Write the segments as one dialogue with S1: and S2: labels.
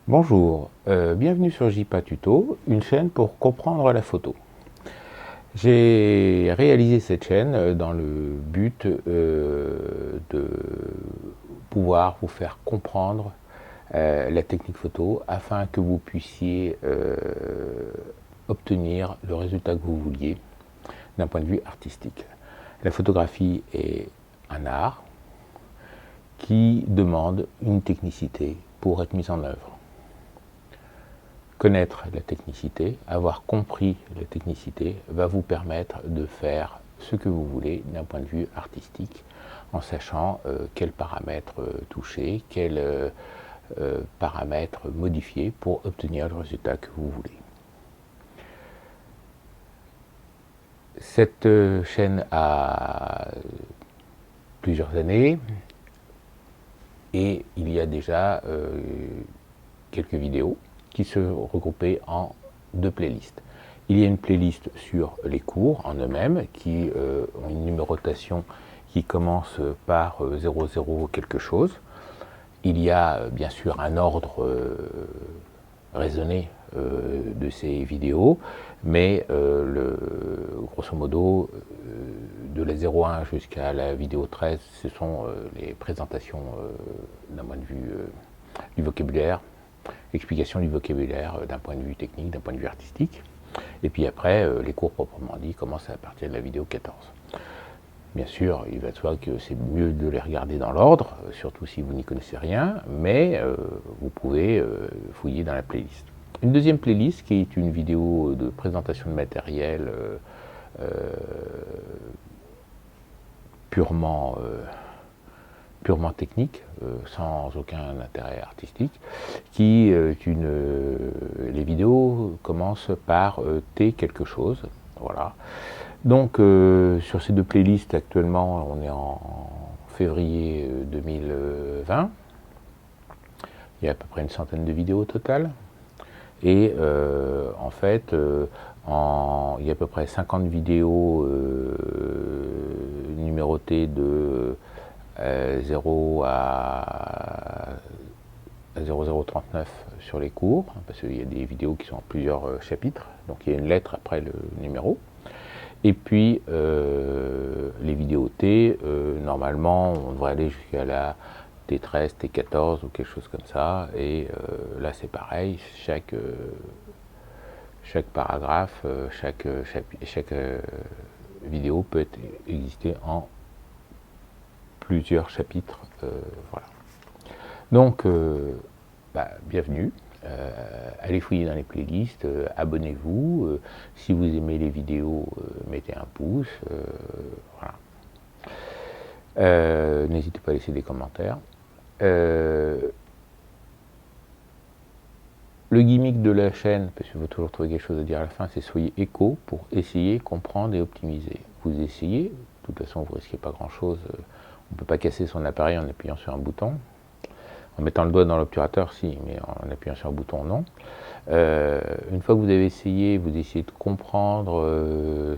S1: Bonjour, bienvenue sur JPA Tuto, une chaîne pour comprendre la photo. J'ai réalisé cette chaîne dans le but de pouvoir vous faire comprendre la technique photo afin que vous puissiez obtenir le résultat que vous vouliez d'un point de vue artistique. La photographie est un art qui demande une technicité pour être mise en œuvre. Connaître la technicité, avoir compris la technicité, va vous permettre de faire ce que vous voulez d'un point de vue artistique, en sachant quels paramètres toucher, quels paramètres modifier pour obtenir le résultat que vous voulez. Cette chaîne a plusieurs années et il y a déjà quelques vidéos qui se regroupaient en deux playlists. Il y a une playlist sur les cours en eux-mêmes qui ont une numérotation qui commence par 00 quelque chose. Il y a bien sûr un ordre raisonné de ces vidéos, mais grosso modo, de la 01 jusqu'à la vidéo 13, ce sont les présentations d'un point de vue du vocabulaire, explication du vocabulaire d'un point de vue technique, d'un point de vue artistique. Et puis après, les cours proprement dit commencent à partir de la vidéo 14. Bien sûr, il va de soi que c'est mieux de les regarder dans l'ordre, surtout si vous n'y connaissez rien, mais vous pouvez fouiller dans la playlist. Une deuxième playlist qui est une vidéo de présentation de matériel purement technique, sans aucun intérêt artistique, les vidéos commencent par T quelque chose, voilà. Donc sur ces deux playlists actuellement, on est en février 2020, il y a à peu près une centaine de vidéos au total, et en fait, il y a à peu près 50 vidéos numérotées de 0 à 0039 sur les cours, parce qu'il y a des vidéos qui sont en plusieurs chapitres, donc il y a une lettre après le numéro. Et puis les vidéos T, normalement on devrait aller jusqu'à la T13, T14 ou quelque chose comme ça, et là c'est pareil, chaque paragraphe, chaque vidéo peut exister en plusieurs chapitres, voilà. Donc, bienvenue, allez fouiller dans les playlists, abonnez-vous, si vous aimez les vidéos, mettez un pouce, voilà. N'hésitez pas à laisser des commentaires. Le gimmick de la chaîne, parce qu'il faut toujours trouver quelque chose à dire à la fin, c'est soyez éco pour essayer, comprendre et optimiser. Vous essayez, de toute façon vous ne risquez pas grand chose, on ne peut pas casser son appareil en appuyant sur un bouton. En mettant le doigt dans l'obturateur, si, mais en appuyant sur un bouton, non. Une fois que vous avez essayé, vous essayez de comprendre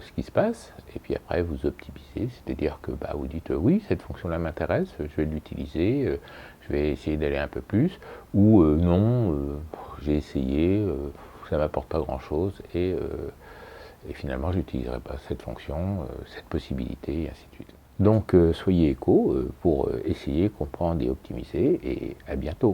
S1: ce qui se passe, et puis après vous optimisez, c'est-à-dire que vous dites oui, cette fonction-là m'intéresse, je vais l'utiliser, je vais essayer d'aller un peu plus, ou non, j'ai essayé, ça ne m'apporte pas grand-chose, et finalement je n'utiliserai pas cette fonction, cette possibilité, et ainsi de suite. Donc soyez éco pour essayer, comprendre et optimiser, et à bientôt.